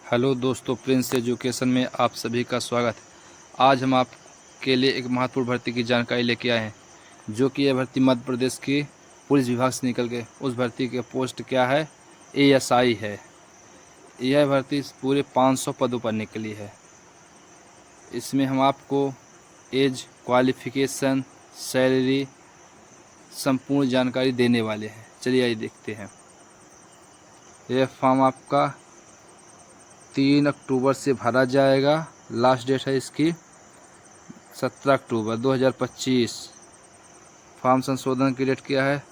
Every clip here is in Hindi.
हेलो दोस्तों, प्रिंस एजुकेशन में आप सभी का स्वागत है। आज हम आपके लिए एक महत्वपूर्ण भर्ती की जानकारी लेके आए हैं, जो कि यह भर्ती मध्य प्रदेश की पुलिस विभाग से निकल के उस भर्ती के पोस्ट क्या है, एएसआई है। यह भर्ती पूरे 500 पदों पर निकली है। इसमें हम आपको एज, क्वालिफ़िकेशन, सैलरी, संपूर्ण जानकारी देने वाले हैं। चलिए आइए देखते हैं। यह फॉर्म आपका 3 अक्टूबर से भरा जाएगा। लास्ट डेट है इसकी 17 अक्टूबर 2025। फॉर्म संशोधन की डेट क्या है?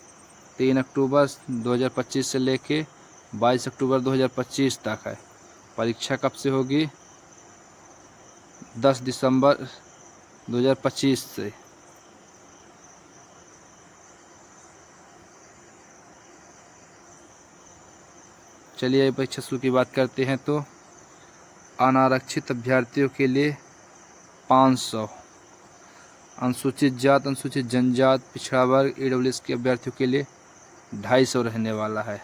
3 अक्टूबर 2025 से लेके 22 अक्टूबर 2025 तक है। परीक्षा कब से होगी? 10 दिसंबर 2025 से। चलिए परीक्षा शुल्क की बात करते हैं तो अनारक्षित अभ्यर्थियों के लिए 500, अनुसूचित जात, अनुसूचित जनजात, पिछड़ा वर्ग, ईडब्ल्यूएस के अभ्यर्थियों के लिए 250 रहने वाला है।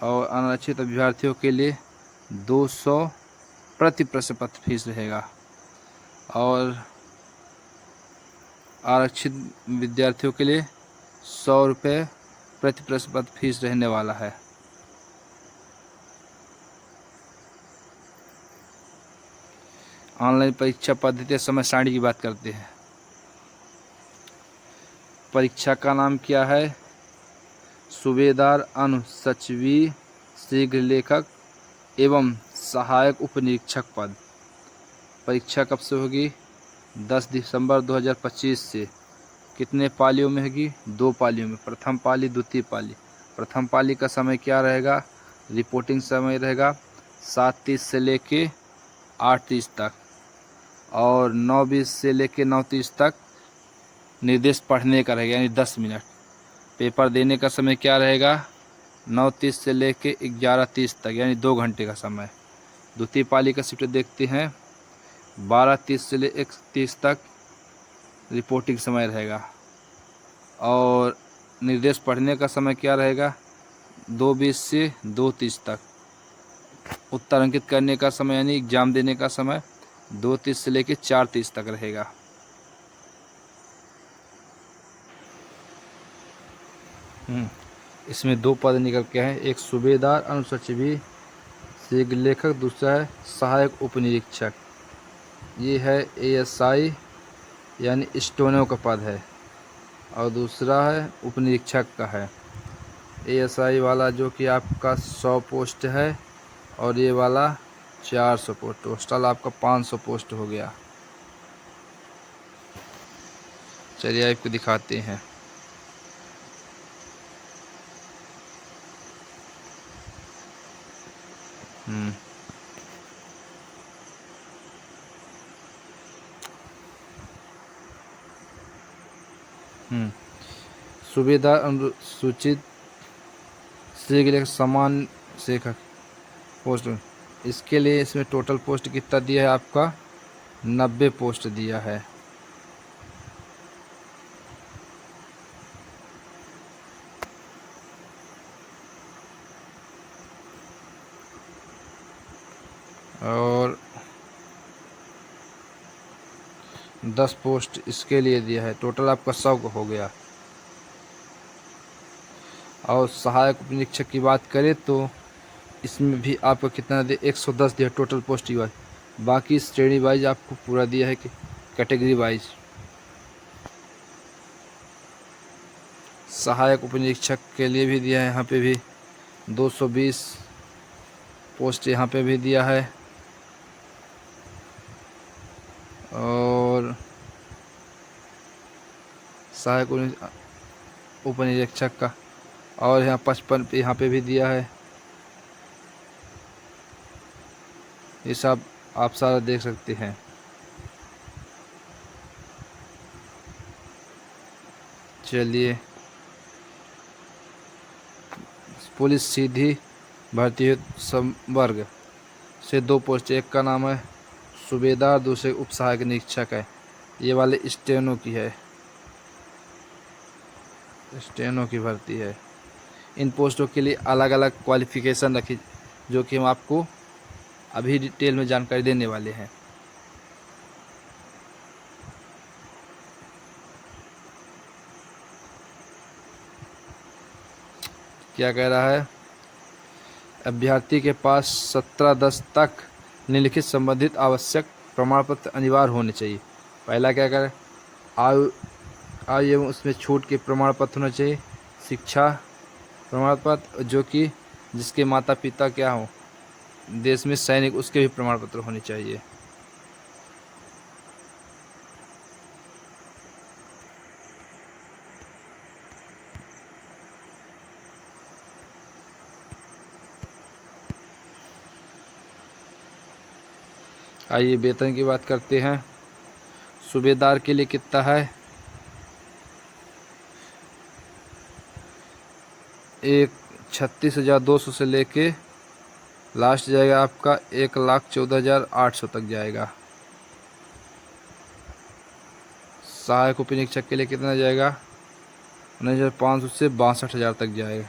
और अनारक्षित अभ्यर्थियों के लिए 200 प्रति प्रश्न पत्र फीस रहेगा। और आरक्षित विद्यार्थियों के लिए 100 रुपये प्रति प्रश्न पत्र फीस रहने वाला है। ऑनलाइन परीक्षा पद्धति समय सारणी की बात करते हैं। परीक्षा का नाम क्या है? सूबेदार अनुसचिवीय शीघ्र लेखक एवं सहायक उपनिरीक्षक पद। परीक्षा कब से होगी? 10 दिसंबर 2025 से। कितने पालियों में होगी? 2 पालियों में, प्रथम पाली, द्वितीय पाली। प्रथम पाली का समय क्या रहेगा? रिपोर्टिंग समय रहेगा 7:30 से लेके 8:30 तक, और 9:20 से लेके 9:30 तक निर्देश पढ़ने का रहेगा, यानी 10 मिनट। पेपर देने का समय क्या रहेगा? 9:30 से लेके 11:30 तक, यानी 2 घंटे का समय। द्वितीय पाली का शिफ्ट देखते हैं, 12:30 से ले 1:30 तक रिपोर्टिंग समय रहेगा। और निर्देश पढ़ने का समय क्या रहेगा? 2:20 से 2:30 तक। उत्तर अंकित करने का समय यानी एग्जाम देने का समय 2:30 से लेकर 4:30 तक रहेगा। इसमें 2 पद निकल के हैं, एक सूबेदार अनुसचिवीय शीघ्र लेखक, दूसरा है सहायक उपनिरीक्षक। ये है एएसआई यानी स्टोनो का पद है, और दूसरा है उपनिरीक्षक का है। एएसआई वाला जो कि आपका 100 पोस्ट है, और ये वाला 400 पोस्ट। टोटल आपका 500 पोस्ट हो गया। चलिए आपको दिखाते हैं। सूबेदार अनुसूचित शीघ्र समान लेखक पोस्ट, इसके लिए इसमें टोटल पोस्ट कितना दिया है आपका? 90 पोस्ट दिया है। और 10 पोस्ट इसके लिए दिया है। टोटल आपका 100 हो गया। और सहायक उपनिरीक्षक की बात करें तो इसमें भी आपको कितना दिया? 110 दिया टोटल पोस्ट वाइज। बाकी श्रेणी वाइज आपको पूरा दिया है कि कैटेगरी वाइज। सहायक उपनिरीक्षक के लिए भी दिया है, यहाँ पे भी 220 पोस्ट यहाँ पे भी दिया है। और सहायक उपनिरीक्षक का और यहाँ 55 पे यहाँ पे भी दिया है। ये सब आप सारा देख सकते हैं। चलिए, पुलिस सीधी भर्ती संवर्ग से 2 पोस्ट, एक का नाम है सूबेदार, दूसरे उप सहायक निरीक्षक है। ये वाले स्टेनो की है, स्टेनो की भर्ती है। इन पोस्टों के लिए अलग अलग क्वालिफ़िकेशन रखी, जो कि हम आपको अभी डिटेल में जानकारी देने वाले हैं। क्या कह रहा है? अभ्यर्थी के पास 17/10 तक निम्नलिखित संबंधित आवश्यक प्रमाण पत्र अनिवार्य होने चाहिए। पहला क्या करें? आयु एवं उसमें छूट के प्रमाण पत्र होना चाहिए। शिक्षा प्रमाण पत्र, जो कि जिसके माता पिता क्या हो देश में सैनिक, उसके भी प्रमाण पत्र होने चाहिए। आइए वेतन की बात करते हैं। सूबेदार के लिए कितना है? 36,200 से लेके लास्ट जाएगा आपका 1,14,800 तक जाएगा। सहायक उप निरीक्षक के लिए कितना जाएगा? 19,500 से 62,000 तक जाएगा।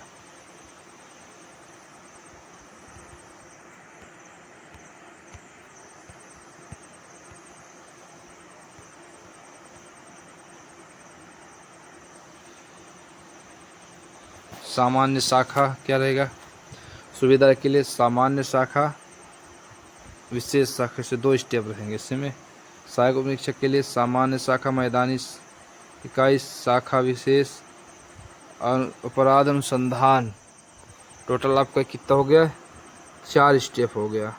सामान्य शाखा क्या रहेगा? सूबेदार के लिए सामान्य शाखा, विशेष शाखा से 2 स्टेप रहेंगे। इसमें सहायक उप निरीक्षक के लिए सामान्य शाखा, मैदानी इकाई, शाखा विशेष, अपराध अनुसंधान। टोटल आपका कितना हो गया? 4 स्टेप हो गया।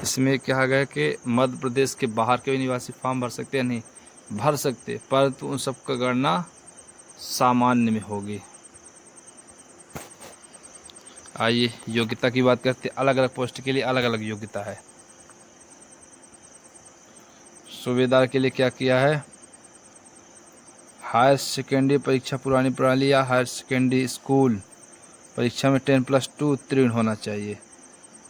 इसमें क्या गया कि मध्य प्रदेश के बाहर के भी निवासी फॉर्म भर सकते हैं? नहीं भर सकते, परंतु उन सबका गणना सामान्य में होगी। आइए योग्यता की बात करते हैं। अलग अलग पोस्ट के लिए अलग अलग योग्यता है। सूबेदार के लिए क्या किया है? हायर सेकेंडरी परीक्षा पुरानी प्रणाली या हायर सेकेंडरी स्कूल परीक्षा में 10+2 उत्तीर्ण होना चाहिए।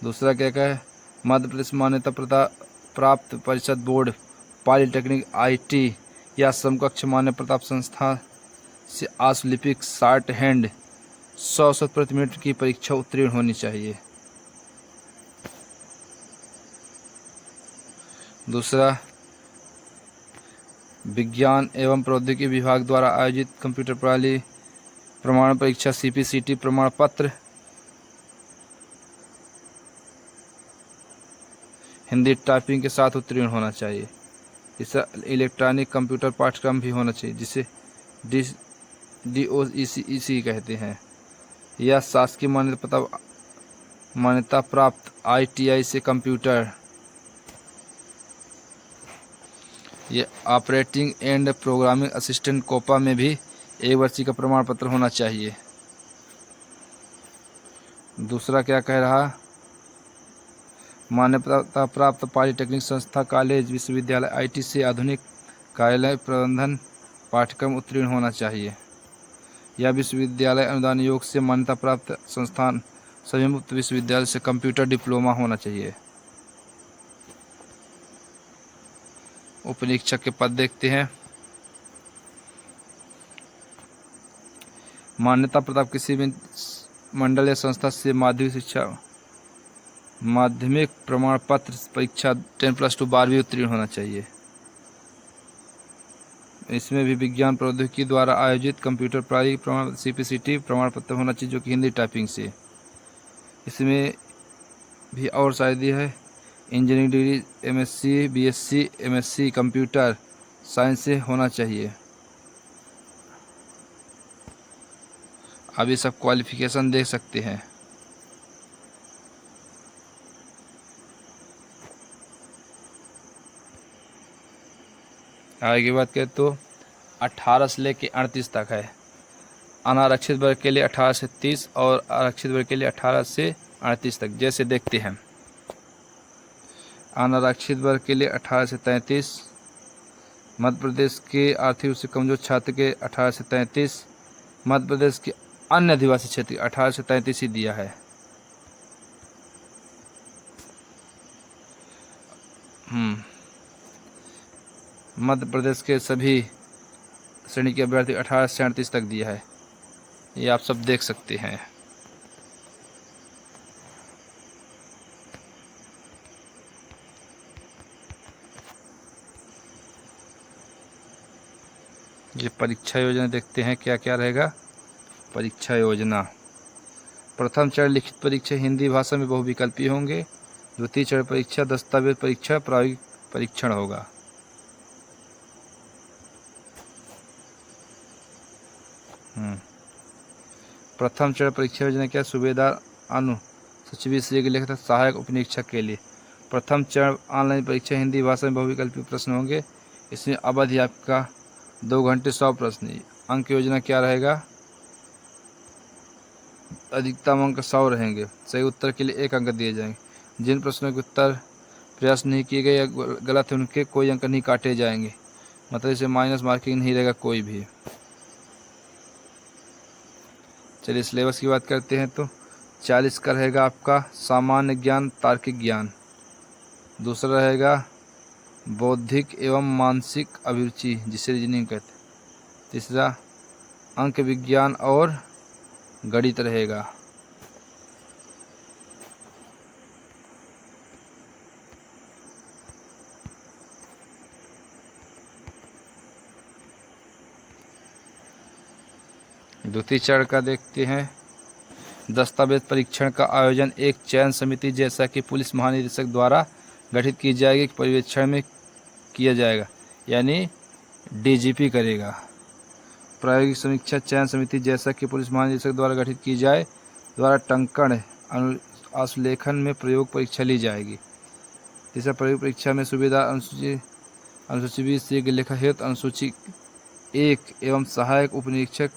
दूसरा क्या है? मध्य प्रदेश मान्यता प्राप्त परिषद बोर्ड, पॉलिटेक्निक, आईटी या समकक्ष मान्य प्राप्त संस्था से आशुलिपिक शॉर्ट हैंड 100 प्रति मिनट की परीक्षा उत्तीर्ण होनी चाहिए। दूसरा, विज्ञान एवं प्रौद्योगिकी विभाग द्वारा आयोजित कंप्यूटर प्रणाली प्रमाण परीक्षा CPCT प्रमाण पत्र हिंदी टाइपिंग के साथ उत्तीर्ण होना चाहिए। इसका इलेक्ट्रॉनिक कंप्यूटर पाठ्यक्रम भी होना चाहिए, जिसे DOEC कहते हैं, या शासकीय मान्यता प्राप्त ITI से कंप्यूटर, ये operating and programming assistant COPA में भी 1 वर्षीय का प्रमाण पत्र होना चाहिए। दूसरा क्या कह रहा? मान्यता प्राप्त पॉलिटेक्निक संस्था, कॉलेज, विश्वविद्यालय, IT से आधुनिक कार्यालय प्रबंधन पाठ्यक्रम उत्तीर्ण होना चाहिए, या विश्वविद्यालय अनुदान आयोग से मान्यता प्राप्त संस्थान सभी मुक्त विश्वविद्यालय से कंप्यूटर डिप्लोमा होना चाहिए। उप निरीक्षक के पद देखते हैं। मान्यता प्राप्त किसी भी मंडल या संस्था से माध्यमिक प्रमाण पत्र परीक्षा 10+2 12वीं उत्तीर्ण होना चाहिए। इसमें भी विज्ञान प्रौद्योगिकी द्वारा आयोजित कंप्यूटर प्रणाली प्रमाण CPCT प्रमाण पत्र होना चाहिए, जो कि हिंदी टाइपिंग से। इसमें भी और शायद है engineering degree MSc BSc MSc computer science से होना चाहिए। अभी सब क्वालिफिकेशन देख सकते हैं। आगे की बात करें तो 18 से लेके 38 तक है। अनारक्षित वर्ग के लिए 18 से 30 और आरक्षित वर्ग के लिए 18 से 38 तक। जैसे देखते हैं, अनारक्षित वर्ग के लिए 18 से 33, मध्य प्रदेश के आर्थिक रूप से कमजोर छात्र के 18 से 33, मध्य प्रदेश के अन्य आदिवासी क्षेत्र 18 से 33 ही दिया है। मध्य प्रदेश के सभी श्रेणी के अभ्यर्थी 18 से 38 तक दिया है। ये आप सब देख सकते हैं। ये परीक्षा योजना देखते हैं क्या क्या रहेगा। परीक्षा योजना, प्रथम चरण लिखित परीक्षा हिंदी भाषा में बहुविकल्पी होंगे। द्वितीय चरण परीक्षा दस्तावेज परीक्षा प्रायोगिक परीक्षण होगा। प्रथम चरण परीक्षा योजना क्या, सूबेदार अनुसचिव श्री के लेखक सहायक उपनिरीक्षक के लिए। प्रथम चरण ऑनलाइन परीक्षा हिंदी भाषा में बहुविकल्पी प्रश्न होंगे। इसमें अवधि आपका 2 घंटे 100 प्रश्न। अंक योजना क्या रहेगा, अधिकतम अंक 100 रहेंगे। सही उत्तर के लिए 1 अंक दिए जाएंगे। जिन प्रश्नों के उत्तर प्रयास नहीं किए गए या गलत है उनके कोई अंक नहीं काटे जाएंगे, मतलब इसे माइनस मार्किंग नहीं रहेगा कोई भी। चलिए सिलेबस की बात करते हैं तो 40 का रहेगा आपका सामान्य ज्ञान तार्किक ज्ञान। दूसरा रहेगा बौद्धिक एवं मानसिक अभिरुचि जिसे रीजनिंग कहते हैं। तीसरा अंक विज्ञान और गणित रहेगा। द्वितीय चरण का देखते हैं। दस्तावेज परीक्षण का आयोजन एक चयन समिति जैसा कि पुलिस महानिदेशक द्वारा गठित की जाएगी पर्यवेक्षण में किया जाएगा, यानी डीजीपी करेगा। प्रायोगिक समीक्षा चयन समिति जैसा कि पुलिस महानिदेशक द्वारा गठित की जाए द्वारा टंकण आशुलेखन में प्रयोग परीक्षा ली जाएगी। तीसरा प्रयोग परीक्षा में सूबेदार अनुसूची 20 से लेखा हेतु अनुसूची 1 एवं सहायक उपनिरीक्षक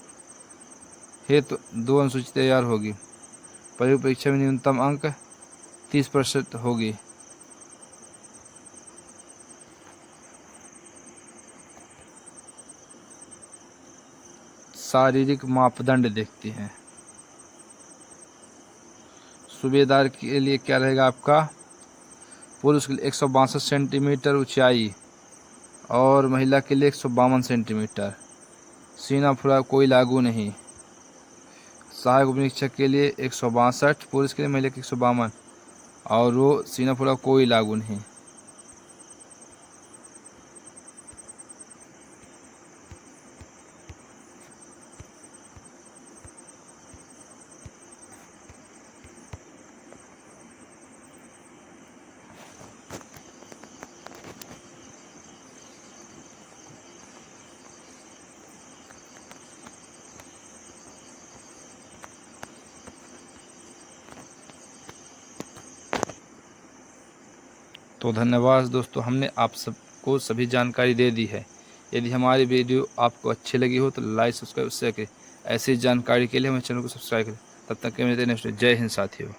हेतु 2 अनुसूची तैयार होगी। प्रयोग परीक्षा में न्यूनतम अंक 30% होगी। शारीरिक मापदंड देखते हैं। सूबेदार के लिए क्या रहेगा आपका, पुरुष के लिए 162 सेंटीमीटर ऊंचाई और महिला के लिए 152 सेंटीमीटर। सीना फुला कोई लागू नहीं। सहायक उपनिरीक्षक के लिए 162, पुरुष के लिए, महिला के 152 और वो सीना फुला कोई लागू नहीं। तो धन्यवाद दोस्तों, हमने आप सबको सभी जानकारी दे दी है। यदि हमारी वीडियो आपको अच्छी लगी हो तो लाइक सब्सक्राइब शेयर करें। ऐसी जानकारी के लिए हमारे चैनल को सब्सक्राइब करें। तब तक के लिए नेक्स्ट। जय हिंद साथियों।